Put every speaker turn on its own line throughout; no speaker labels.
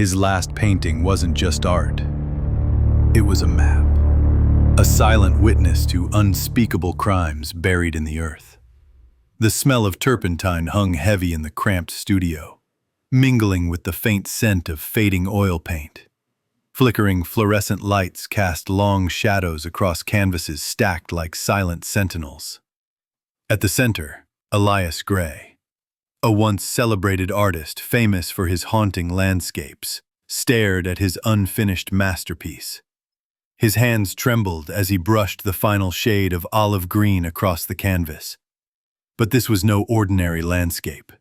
His last painting wasn't just art. It was a map. A silent witness to unspeakable crimes buried in the earth. The smell of turpentine hung heavy in the cramped studio, mingling with the faint scent of fading oil paint. Flickering fluorescent lights cast long shadows across canvases stacked like silent sentinels. At the center, Elias Grey, a once celebrated artist famous for his haunting landscapes, stared at his unfinished masterpiece. His hands trembled as he brushed the final shade of olive green across the canvas. But this was no ordinary landscape.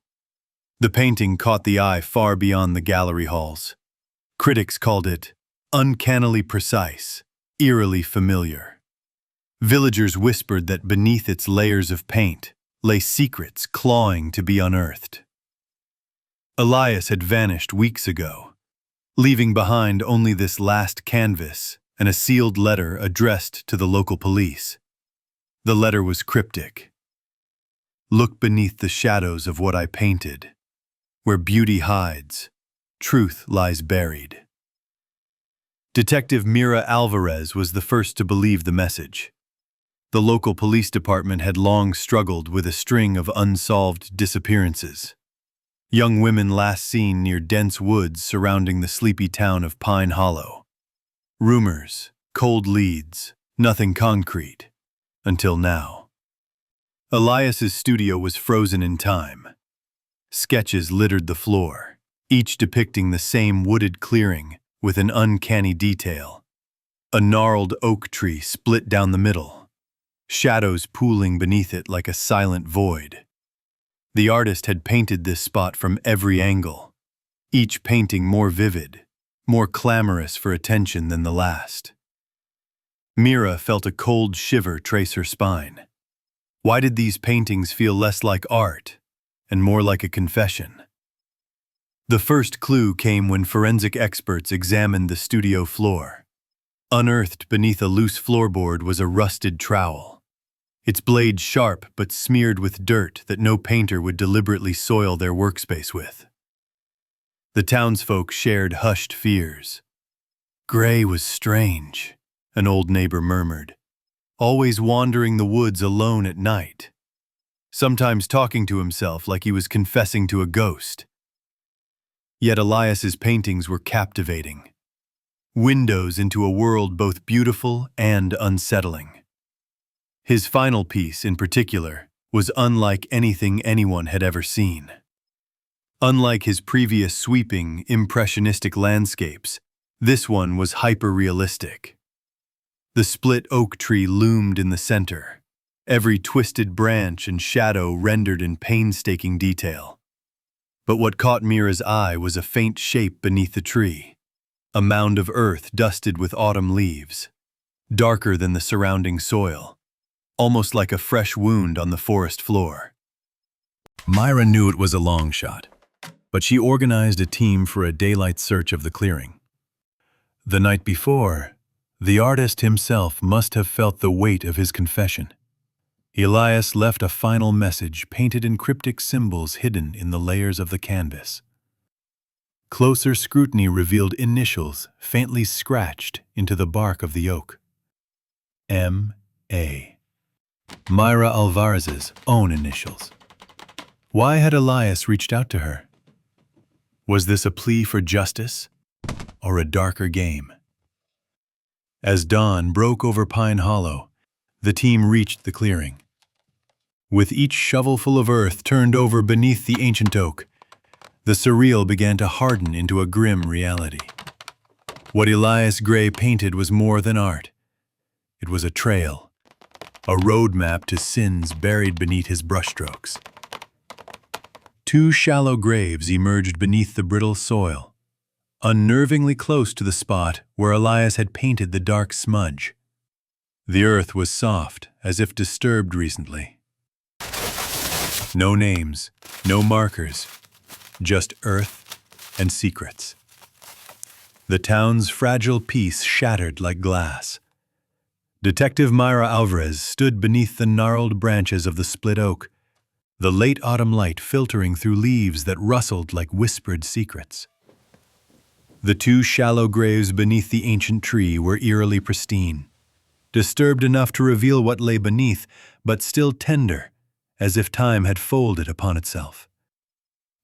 The painting caught the eye far beyond the gallery halls. Critics called it uncannily precise, eerily familiar. Villagers whispered that beneath its layers of paint lay secrets clawing to be unearthed. Elias had vanished weeks ago, leaving behind only this last canvas and a sealed letter addressed to the local police. The letter was cryptic. "Look beneath the shadows of what I painted. Where beauty hides, truth lies buried." Detective Mira Alvarez was the first to believe the message. The local police department had long struggled with a string of unsolved disappearances. Young women last seen near dense woods surrounding the sleepy town of Pine Hollow. Rumors, cold leads, nothing concrete, until now. Elias's studio was frozen in time. Sketches littered the floor, each depicting the same wooded clearing with an uncanny detail. A gnarled oak tree split down the middle, shadows pooling beneath it like a silent void. The artist had painted this spot from every angle, each painting more vivid, more clamorous for attention than the last. Mira felt a cold shiver trace her spine. Why did these paintings feel less like art and more like a confession? The first clue came when forensic experts examined the studio floor. Unearthed beneath a loose floorboard was a rusted trowel, its blade sharp but smeared with dirt that no painter would deliberately soil their workspace with. The townsfolk shared hushed fears. "Grey was strange," an old neighbor murmured, "always wandering the woods alone at night, sometimes talking to himself like he was confessing to a ghost." Yet Elias's paintings were captivating, windows into a world both beautiful and unsettling. His final piece, in particular, was unlike anything anyone had ever seen. Unlike his previous sweeping, impressionistic landscapes, this one was hyper-realistic. The split oak tree loomed in the center, every twisted branch and shadow rendered in painstaking detail. But what caught Mira's eye was a faint shape beneath the tree, a mound of earth dusted with autumn leaves, darker than the surrounding soil, almost like a fresh wound on the forest floor. Mira knew it was a long shot, but she organized a team for a daylight search of the clearing. The night before, the artist himself must have felt the weight of his confession. Elias left a final message painted in cryptic symbols hidden in the layers of the canvas. Closer scrutiny revealed initials faintly scratched into the bark of the oak. M.A. Mira Alvarez's own initials. Why had Elias reached out to her? Was this a plea for justice or a darker game? As dawn broke over Pine Hollow, the team reached the clearing. With each shovelful of earth turned over beneath the ancient oak, the surreal began to harden into a grim reality. What Elias Grey painted was more than art. It was a trail, a roadmap to sins buried beneath his brushstrokes. Two shallow graves emerged beneath the brittle soil, unnervingly close to the spot where Elias had painted the dark smudge. The earth was soft, as if disturbed recently. No names, no markers, just earth and secrets. The town's fragile peace shattered like glass. Detective Mira Alvarez stood beneath the gnarled branches of the split oak, the late autumn light filtering through leaves that rustled like whispered secrets. The two shallow graves beneath the ancient tree were eerily pristine, disturbed enough to reveal what lay beneath, but still tender, as if time had folded upon itself.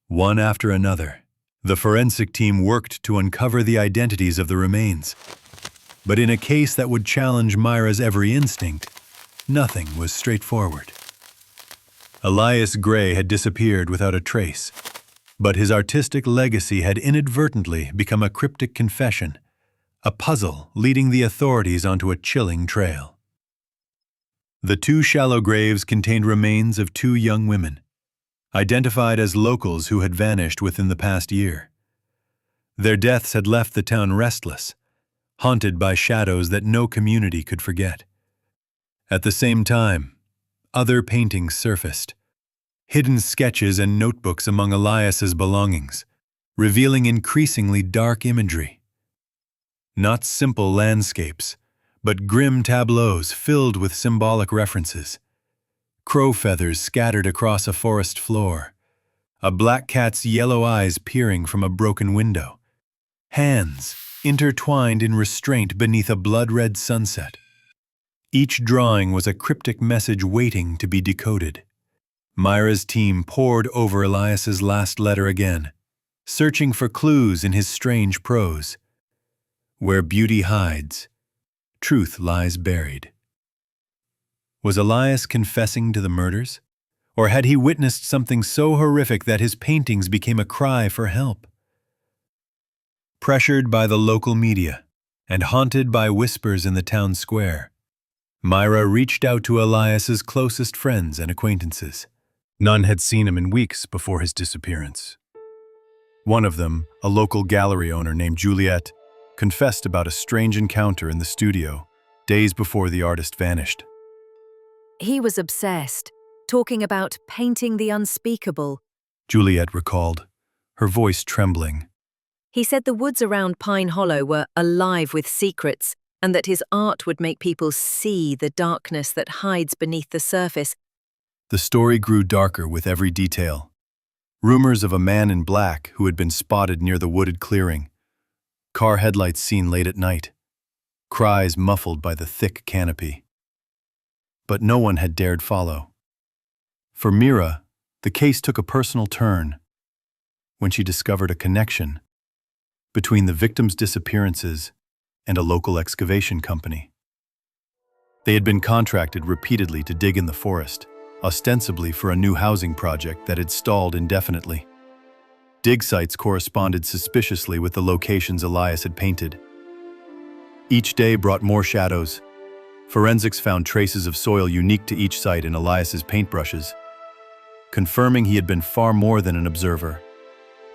One after another, the forensic team worked to uncover the identities of the remains. But in a case that would challenge Mira's every instinct, nothing was straightforward. Elias Grey had disappeared without a trace, but his artistic legacy had inadvertently become a cryptic confession, a puzzle leading the authorities onto a chilling trail. The two shallow graves contained remains of two young women, identified as locals who had vanished within the past year. Their deaths had left the town restless, haunted by shadows that no community could forget. At the same time, other paintings surfaced, hidden sketches and notebooks among Elias's belongings, revealing increasingly dark imagery. Not simple landscapes, but grim tableaus filled with symbolic references. Crow feathers scattered across a forest floor, a black cat's yellow eyes peering from a broken window, hands intertwined in restraint beneath a blood-red sunset. Each drawing was a cryptic message waiting to be decoded. Mira's team pored over Elias's last letter again, searching for clues in his strange prose. Where beauty hides, truth lies buried. Was Elias confessing to the murders? Or had he witnessed something so horrific that his paintings became a cry for help? Pressured by the local media and haunted by whispers in the town square, Mira reached out to Elias's closest friends and acquaintances. None had seen him in weeks before his disappearance. One of them, a local gallery owner named Juliet, confessed about a strange encounter in the studio days before the artist vanished.
He was obsessed, talking about painting the unspeakable.
Juliet recalled, her voice trembling.
He said the woods around Pine Hollow were alive with secrets, and that his art would make people see the darkness that hides beneath the surface.
The story grew darker with every detail. Rumors of a man in black who had been spotted near the wooded clearing, car headlights seen late at night, cries muffled by the thick canopy. But no one had dared follow. For Mira, the case took a personal turn when she discovered a connection between the victims' disappearances and a local excavation company. They had been contracted repeatedly to dig in the forest, ostensibly for a new housing project that had stalled indefinitely. Dig sites corresponded suspiciously with the locations Elias had painted. Each day brought more shadows. Forensics found traces of soil unique to each site in Elias's paintbrushes, confirming he had been far more than an observer.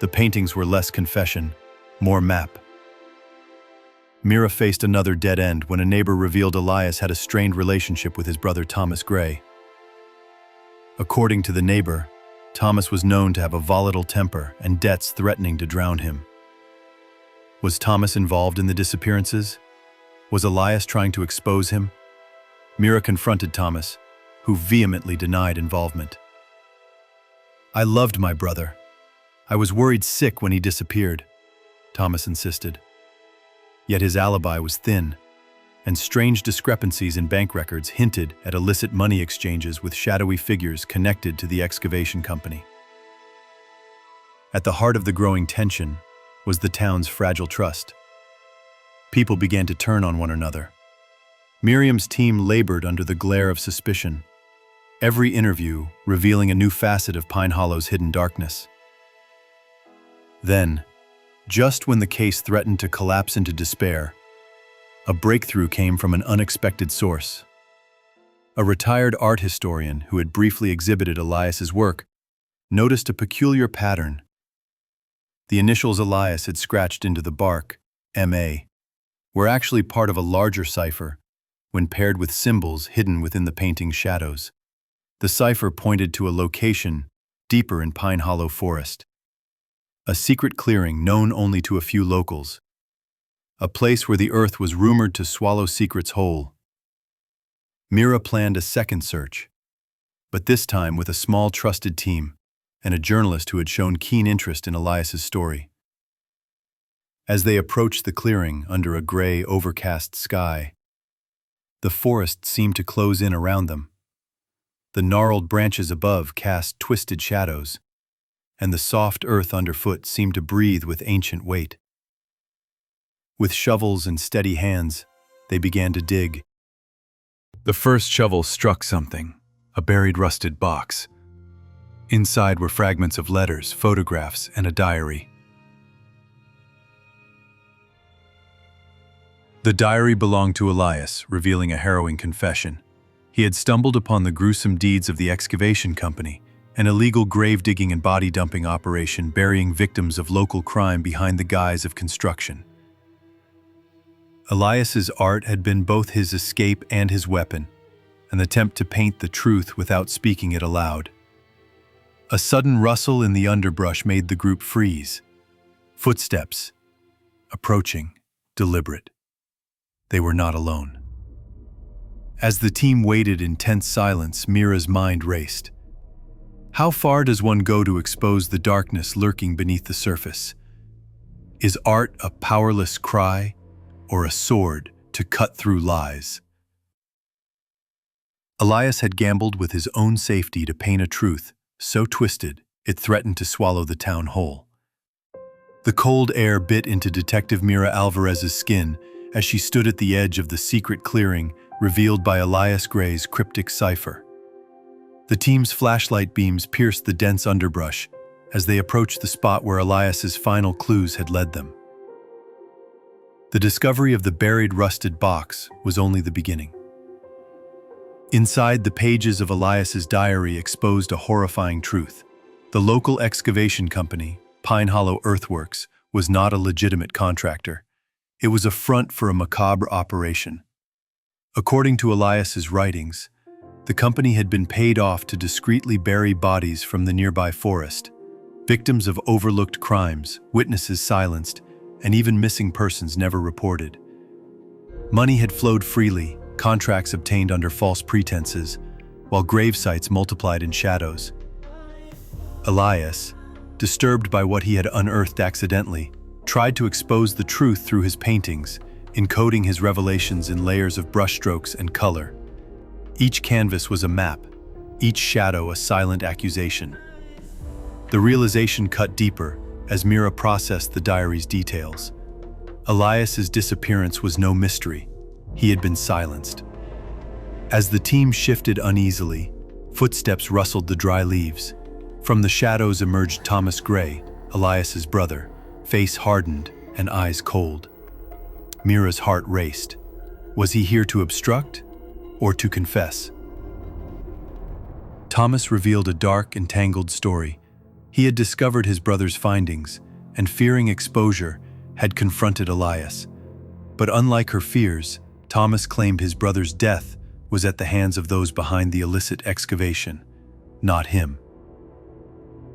The paintings were less confession, more map. Mira faced another dead end when a neighbor revealed Elias had a strained relationship with his brother Thomas Grey. According to the neighbor, Thomas was known to have a volatile temper and debts threatening to drown him. Was Thomas involved in the disappearances? Was Elias trying to expose him? Mira confronted Thomas, who vehemently denied involvement. "I loved my brother. I was worried sick when he disappeared," Thomas insisted. Yet his alibi was thin, and strange discrepancies in bank records hinted at illicit money exchanges with shadowy figures connected to the excavation company. At the heart of the growing tension was the town's fragile trust. People began to turn on one another. Miriam's team labored under the glare of suspicion, every interview revealing a new facet of Pine Hollow's hidden darkness. Then, just when the case threatened to collapse into despair, a breakthrough came from an unexpected source. A retired art historian who had briefly exhibited Elias's work noticed a peculiar pattern. The initials Elias had scratched into the bark, M.A., were actually part of a larger cipher when paired with symbols hidden within the painting's shadows. The cipher pointed to a location deeper in Pine Hollow Forest, a secret clearing known only to a few locals, a place where the earth was rumored to swallow secrets whole. Mira planned a second search, but this time with a small trusted team and a journalist who had shown keen interest in Elias's story. As they approached the clearing under a gray, overcast sky, the forest seemed to close in around them. The gnarled branches above cast twisted shadows, and the soft earth underfoot seemed to breathe with ancient weight. With shovels and steady hands, they began to dig. The first shovel struck something, a buried rusted box. Inside were fragments of letters, photographs, and a diary. The diary belonged to Elias, revealing a harrowing confession. He had stumbled upon the gruesome deeds of the excavation company, an illegal grave-digging and body-dumping operation burying victims of local crime behind the guise of construction. Elias's art had been both his escape and his weapon, an attempt to paint the truth without speaking it aloud. A sudden rustle in the underbrush made the group freeze. Footsteps, approaching, deliberate. They were not alone. As the team waited in tense silence, Mira's mind raced. How far does one go to expose the darkness lurking beneath the surface? Is art a powerless cry, or a sword to cut through lies? Elias had gambled with his own safety to paint a truth so twisted it threatened to swallow the town whole. The cold air bit into Detective Mira Alvarez's skin as she stood at the edge of the secret clearing revealed by Elias Grey's cryptic cipher. The team's flashlight beams pierced the dense underbrush as they approached the spot where Elias's final clues had led them. The discovery of the buried rusted box was only the beginning. Inside, the pages of Elias's diary exposed a horrifying truth. The local excavation company, Pine Hollow Earthworks, was not a legitimate contractor. It was a front for a macabre operation. According to Elias's writings, the company had been paid off to discreetly bury bodies from the nearby forest, victims of overlooked crimes, witnesses silenced, and even missing persons never reported. Money had flowed freely, contracts obtained under false pretenses, while grave sites multiplied in shadows. Elias, disturbed by what he had unearthed accidentally, tried to expose the truth through his paintings, encoding his revelations in layers of brushstrokes and color. Each canvas was a map, each shadow a silent accusation. The realization cut deeper as Mira processed the diary's details. Elias's disappearance was no mystery. He had been silenced. As the team shifted uneasily, footsteps rustled the dry leaves. From the shadows emerged Thomas Grey, Elias's brother, face hardened and eyes cold. Mira's heart raced. Was he here to obstruct or to confess? Thomas revealed a dark and tangled story. He had discovered his brother's findings and, fearing exposure, had confronted Elias. But unlike her fears, Thomas claimed his brother's death was at the hands of those behind the illicit excavation, not him.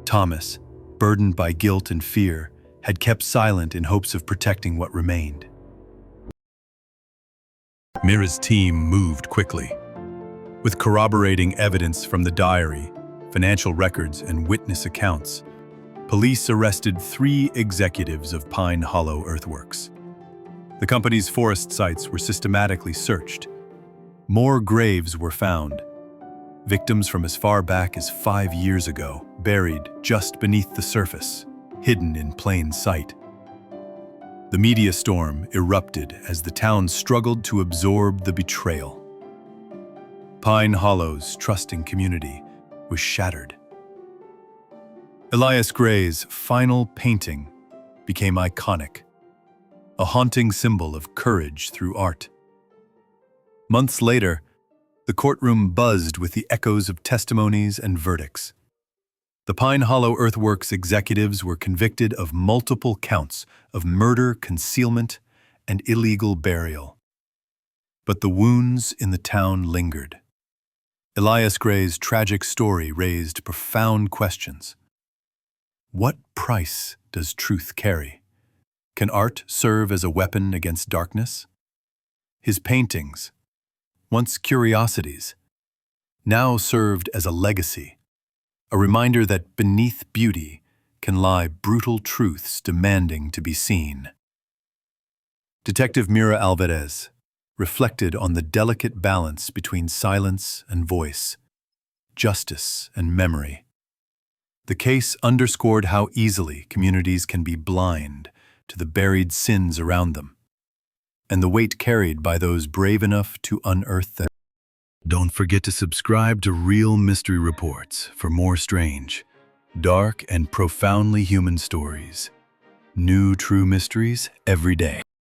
Thomas, burdened by guilt and fear, had kept silent in hopes of protecting what remained. Mira's team moved quickly. With corroborating evidence from the diary, financial records, and witness accounts, police arrested 3 executives of Pine Hollow Earthworks. The company's forest sites were systematically searched. More graves were found, victims from as far back as 5 years ago, buried just beneath the surface, hidden in plain sight. The media storm erupted as the town struggled to absorb the betrayal. Pine Hollow's trusting community was shattered. Elias Grey's final painting became iconic, a haunting symbol of courage through art. Months later, the courtroom buzzed with the echoes of testimonies and verdicts. The Pine Hollow Earthworks executives were convicted of multiple counts of murder, concealment, and illegal burial. But the wounds in the town lingered. Elias Grey's tragic story raised profound questions. What price does truth carry? Can art serve as a weapon against darkness? His paintings, once curiosities, now served as a legacy, a reminder that beneath beauty can lie brutal truths demanding to be seen. Detective Mira Alvarez reflected on the delicate balance between silence and voice, justice and memory. The case underscored how easily communities can be blind to the buried sins around them, and the weight carried by those brave enough to unearth them. Don't forget to subscribe to Real Mystery Reports for more strange, dark, and profoundly human stories. New true mysteries every day.